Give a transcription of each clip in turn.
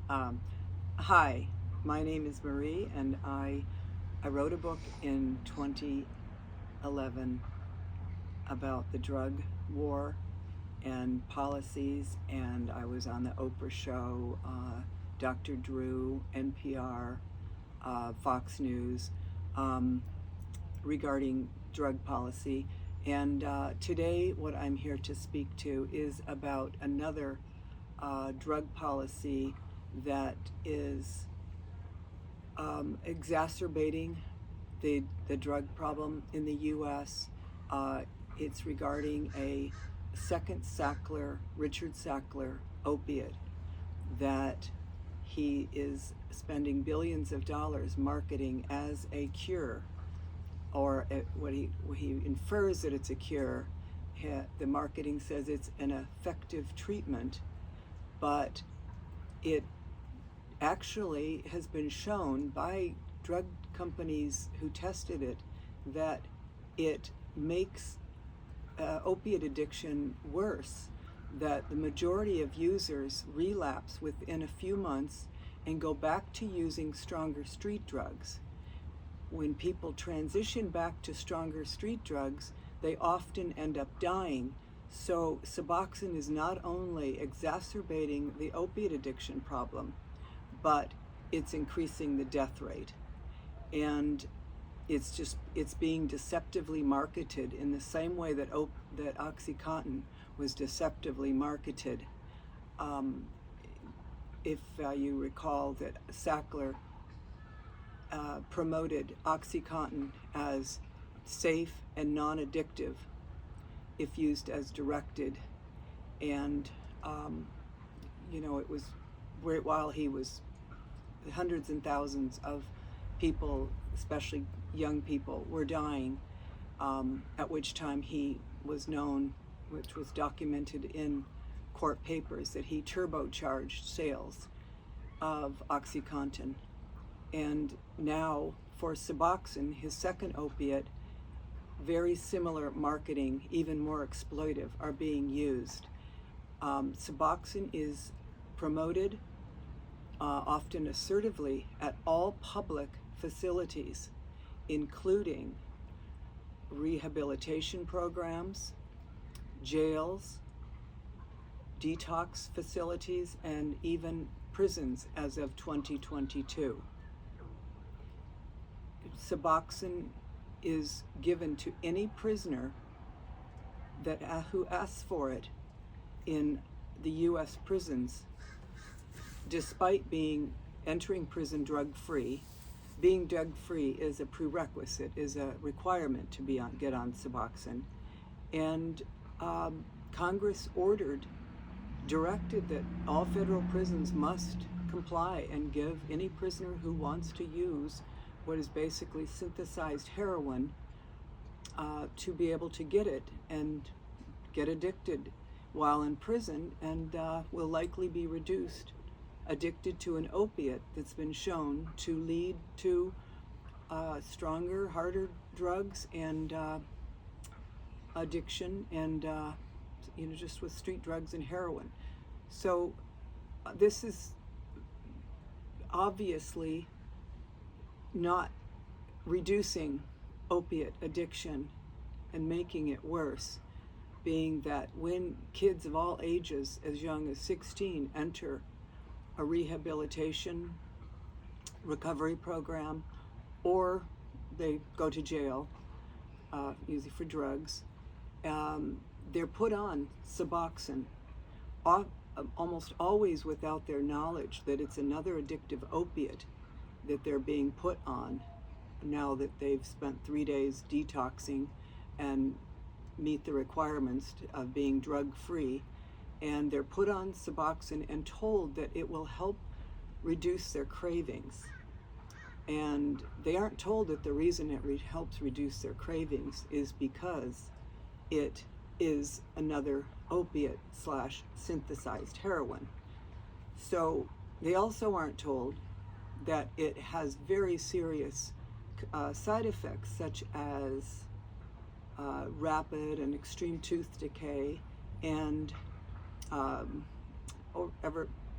Um, Hi, my name is Marie, and I wrote a book in 2011 about the drug war and policies, and I was on the Oprah show, Dr. Drew, NPR, Fox News, um, regarding drug policy. And today, what I'm here to speak to is about another drug policy that is exacerbating the drug problem in the U.S. Uh, it's regarding a second Sackler, Richard Sackler opiate, that he is spending billions of dollars marketing as a cure, or what he infers that it's a cure. The marketing says it's an effective treatment, but it actually has been shown by drug companies who tested it that it makes opiate addiction worse, that the majority of users relapse within a few months and go back to using stronger street drugs. When people transition back to stronger street drugs, they often end up dying. So Suboxone is not only exacerbating the opiate addiction problem, but it's increasing the death rate. And it's being deceptively marketed in the same way that OxyContin was deceptively marketed. Um, if you recall that Sackler promoted OxyContin as safe and non-addictive if used as directed, and it was while he was, hundreds and thousands of people, especially young people, were dying, at which time he was known, which was documented in court papers, that he turbocharged sales of OxyContin. And now for Suboxone, his second opiate, very similar marketing, even more exploitive, are being used. Suboxone is promoted often assertively at all public facilities, including rehabilitation programs, jails, detox facilities, and even prisons as of 2022. Suboxone is given to any prisoner who asks for it in the U.S. prisons, despite entering prison drug-free. Being drug-free is a prerequisite, is a requirement to get on Suboxone. And Congress directed that all federal prisons must comply and give any prisoner who wants to use what is basically synthesized heroin to be able to get it and get addicted while in prison, and will likely be addicted to an opiate that's been shown to lead to stronger, harder drugs and addiction, and just with street drugs and heroin. So this is obviously not reducing opiate addiction and making it worse, being that when kids of all ages, as young as 16, enter a rehabilitation recovery program, or they go to jail, usually for drugs, they're put on Suboxone, almost always without their knowledge that it's another addictive opiate that they're being put on, now that they've spent 3 days detoxing and meet the requirements of being drug-free. And they're put on Suboxone and told that it will help reduce their cravings. And they aren't told that the reason it helps reduce their cravings is because it is another opiate / synthesized heroin. So they also aren't told that it has very serious side effects, such as rapid and extreme tooth decay, and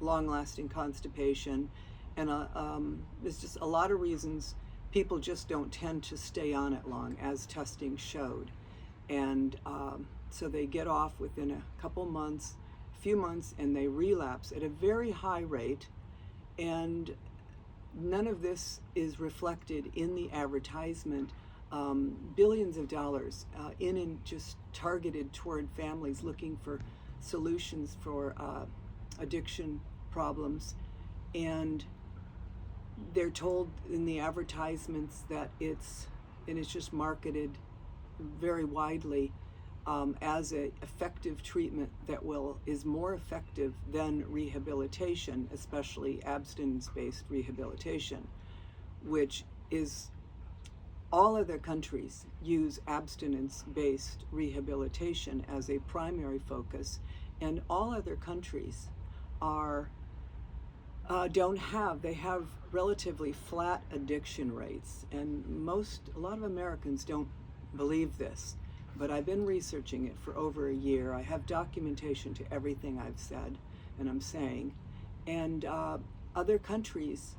long-lasting constipation, and there's just a lot of reasons people just don't tend to stay on it long, as testing showed. And so they get off within a couple months, few months, and they relapse at a very high rate. And none of this is reflected in the advertisement. Billions of dollars in and just targeted toward families looking for solutions for addiction problems. And they're told in the advertisements that it's just marketed very widely as an effective treatment that is more effective than rehabilitation, especially abstinence-based rehabilitation, which is, all other countries use abstinence-based rehabilitation as a primary focus, and all other countries they have relatively flat addiction rates, and a lot of Americans don't believe this, but I've been researching it for over a year. I have documentation to everything I've said and I'm saying, and other countries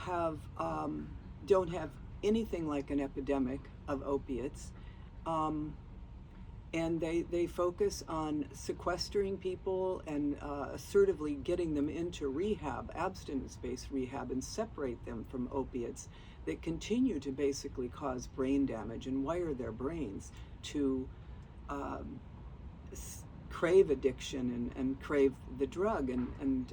don't have anything like an epidemic of opiates, and they focus on sequestering people and assertively getting them into rehab, abstinence-based rehab, and separate them from opiates that continue to basically cause brain damage and wire their brains to crave addiction and crave the drug, and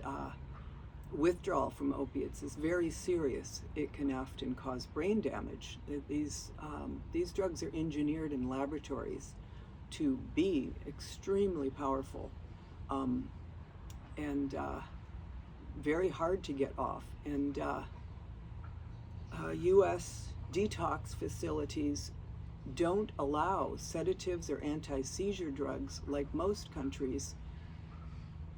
withdrawal from opiates is very serious. It can often cause brain damage. These drugs are engineered in laboratories to be extremely powerful, and very hard to get off. And U.S. detox facilities don't allow sedatives or anti-seizure drugs like most countries,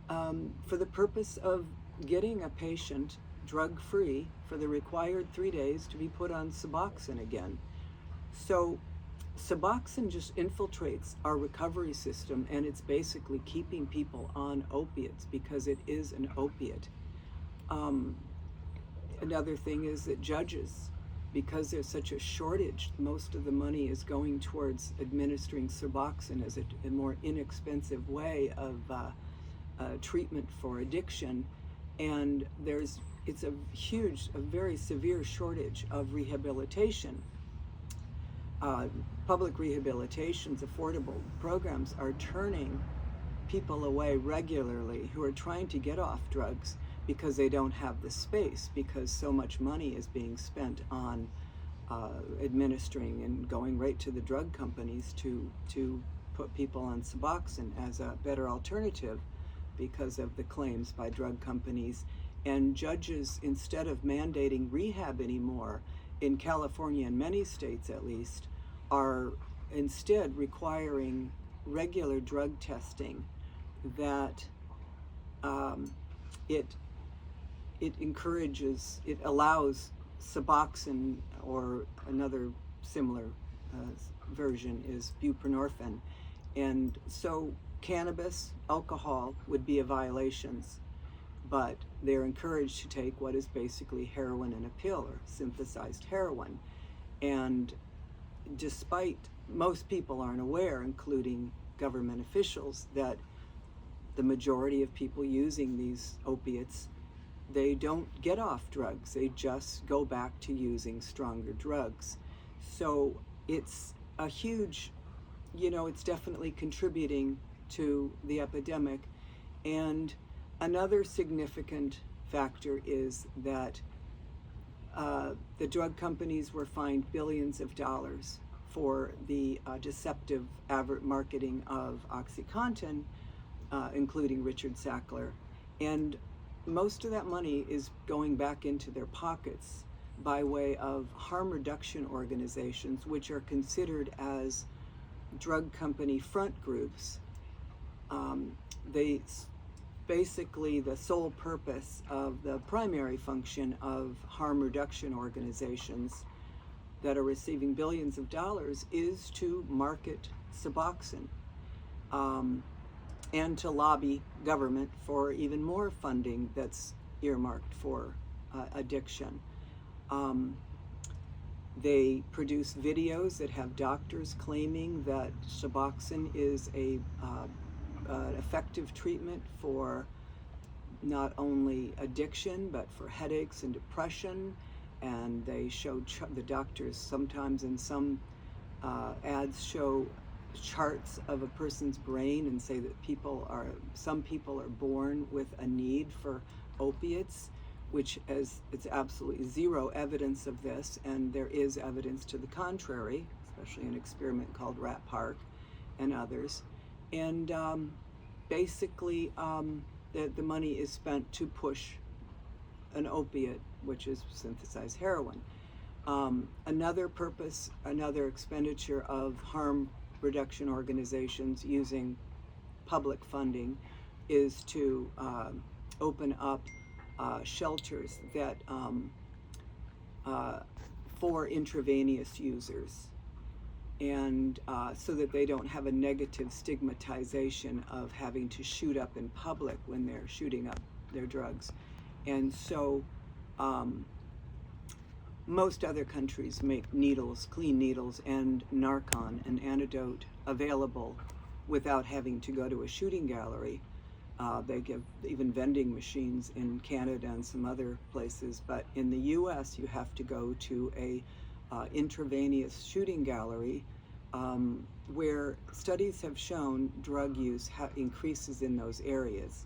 for the purpose of getting a patient drug-free for the required 3 days to be put on Suboxone again. So Suboxone just infiltrates our recovery system, and it's basically keeping people on opiates because it is an opiate. Another thing is that judges, because there's such a shortage, most of the money is going towards administering Suboxone as a more inexpensive way of treatment for addiction, and it's a very severe shortage of rehabilitation. Public rehabilitation's affordable programs are turning people away regularly who are trying to get off drugs because they don't have the space, because so much money is being spent on administering and going right to the drug companies to put people on Suboxone as a better alternative because of the claims by drug companies. And judges, instead of mandating rehab anymore, in California and many states at least, are instead requiring regular drug testing that it allows Suboxone, or another similar version is buprenorphine. And so cannabis, alcohol would be a violations, but they're encouraged to take what is basically heroin in a pill, or synthesized heroin. And despite most people aren't aware, including government officials, that the majority of people using these opiates, they don't get off drugs, they just go back to using stronger drugs. So it's a huge, it's definitely contributing to the epidemic. And another significant factor is that the drug companies were fined billions of dollars for the deceptive marketing of OxyContin, including Richard Sackler. And most of that money is going back into their pockets by way of harm reduction organizations, which are considered as drug company front groups. Basically, the sole purpose of the primary function of harm reduction organizations that are receiving billions of dollars is to market Suboxone. and to lobby government for even more funding that's earmarked for addiction. Um, they produce videos that have doctors claiming that Suboxone is an effective treatment for not only addiction but for headaches and depression. And they show the doctors sometimes in some ads show charts of a person's brain and say that some people are born with a need for opiates, which is, it's absolutely zero evidence of this, and there is evidence to the contrary, especially an experiment called Rat Park and others. And basically the money is spent to push an opiate, which is synthesized heroin. Another purpose, another expenditure of harm reduction organizations using public funding is to open up shelters that for intravenous users, and so that they don't have a negative stigmatization of having to shoot up in public when they're shooting up their drugs. And so most other countries make needles, clean needles, and Narcan, an antidote, available without having to go to a shooting gallery. They give even vending machines in Canada and some other places, but in the U.S. you have to go to a intravenous shooting gallery, where studies have shown drug use increases in those areas.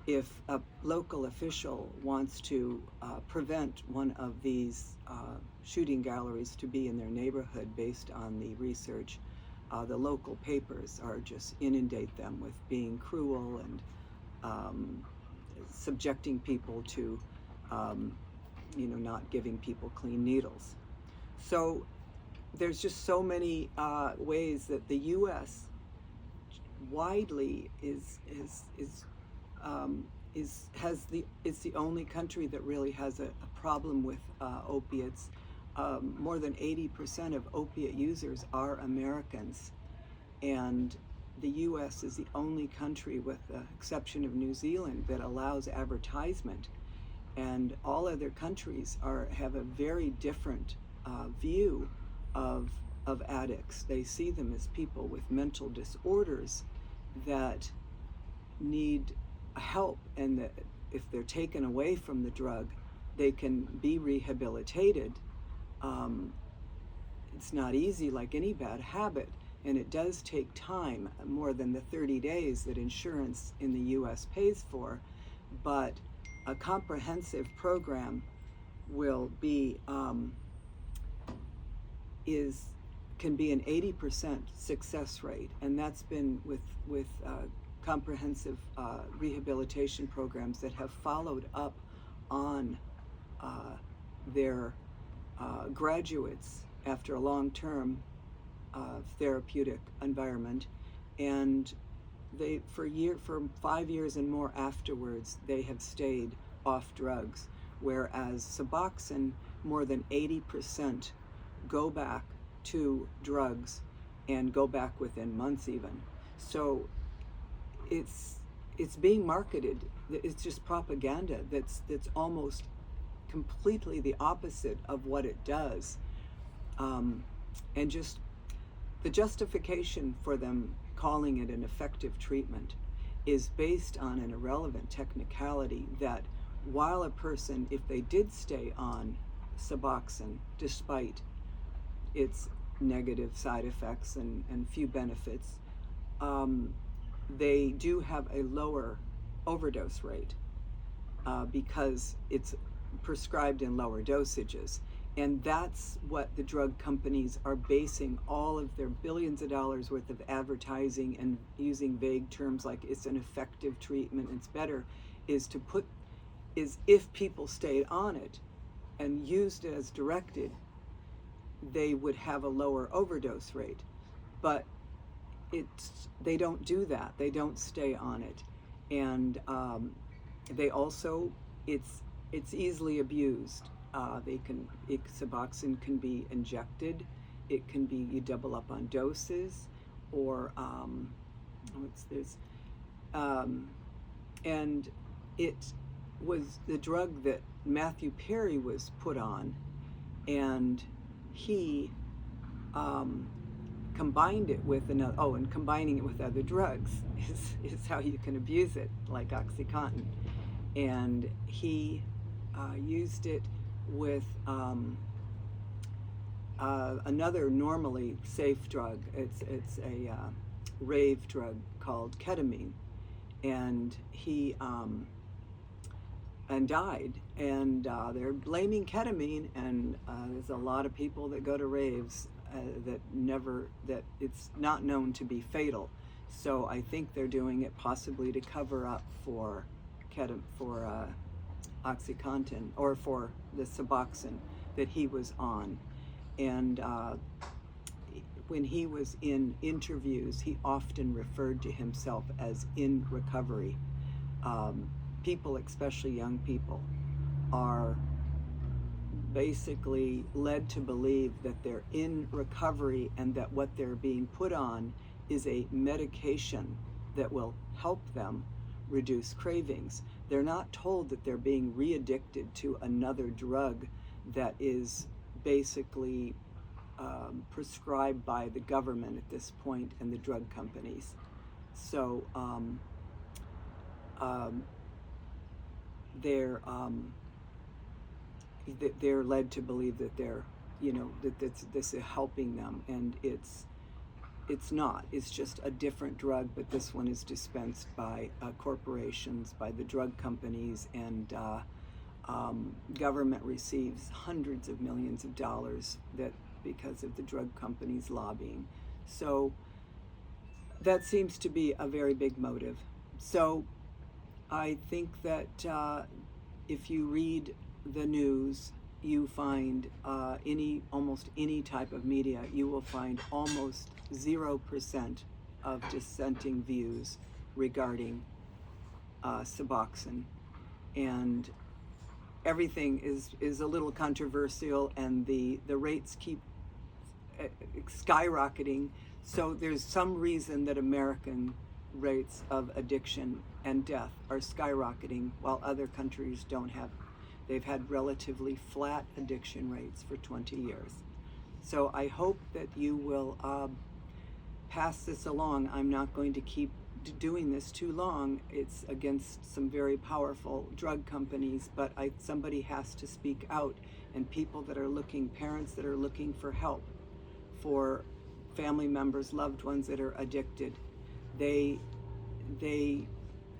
If a local official wants to prevent one of these shooting galleries to be in their neighborhood based on the research, the local papers are just inundate them with being cruel and subjecting people to, not giving people clean needles. So there's just so many ways that the U.S. widely is the only country that really has a problem with opiates. More than 80% of opiate users are Americans, and the U.S. is the only country, with the exception of New Zealand, that allows advertisement. And all other countries have a very different view of addicts. They see them as people with mental disorders that need help, and that if they're taken away from the drug, they can be rehabilitated. It's not easy, like any bad habit, and it does take time, more than the 30 days that insurance in the U.S. pays for. But a comprehensive program will be can be an 80% success rate, and that's been with comprehensive rehabilitation programs that have followed up on their graduates after a long term therapeutic environment, and for 5 years and more afterwards, they have stayed off drugs, whereas Suboxone, more than 80% go back to drugs, and go back within months even. So it's being marketed. It's just propaganda that's almost completely the opposite of what it does, and just the justification for them calling it an effective treatment is based on an irrelevant technicality that while a person, if they did stay on Suboxone, despite its negative side effects and few benefits, they do have a lower overdose rate because it's prescribed in lower dosages. And that's what the drug companies are basing all of their billions of dollars worth of advertising and using vague terms like it's an effective treatment, it's better, is if people stayed on it and used it as directed, they would have a lower overdose rate. But they don't do that. They don't stay on it. And they also, it's easily abused. Suboxone can be injected. You double up on doses, or um, and it was the drug that Matthew Perry was put on, and he um, combined it with another. Oh, and combining it with other drugs is how you can abuse it, like OxyContin. And he used it with another normally safe drug. It's a rave drug called ketamine, and he and died. And they're blaming ketamine, and there's a lot of people that go to raves that it's not known to be fatal. So I think they're doing it possibly to cover up for OxyContin, or for the Suboxone that he was on. And when he was in interviews, he often referred to himself as in recovery. People, especially young people, are basically led to believe that they're in recovery and that what they're being put on is a medication that will help them reduce cravings. They're not told that they're being re-addicted to another drug that is basically prescribed by the government at this point and the drug companies. So they're led to believe that this is helping them, and it's not. It's just a different drug, but this one is dispensed by corporations, by the drug companies, and government receives hundreds of millions of dollars because of the drug companies lobbying. So that seems to be a very big motive. So I think that if you read the news, you find almost any type of media, you will find almost 0% of dissenting views regarding Suboxone, and everything is a little controversial, and the rates keep skyrocketing. So there's some reason that American rates of addiction and death are skyrocketing while other countries don't have. They've had relatively flat addiction rates for 20 years. So I hope that you will pass this along. I'm not going to keep doing this too long. It's against some very powerful drug companies, but somebody has to speak out, and people that are looking, parents that are looking for help for family members, loved ones that are addicted, they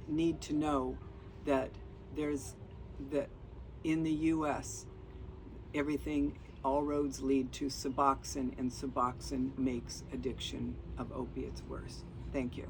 need to know that in the U.S., all roads lead to Suboxone, and Suboxone makes addiction of opiates worse. Thank you.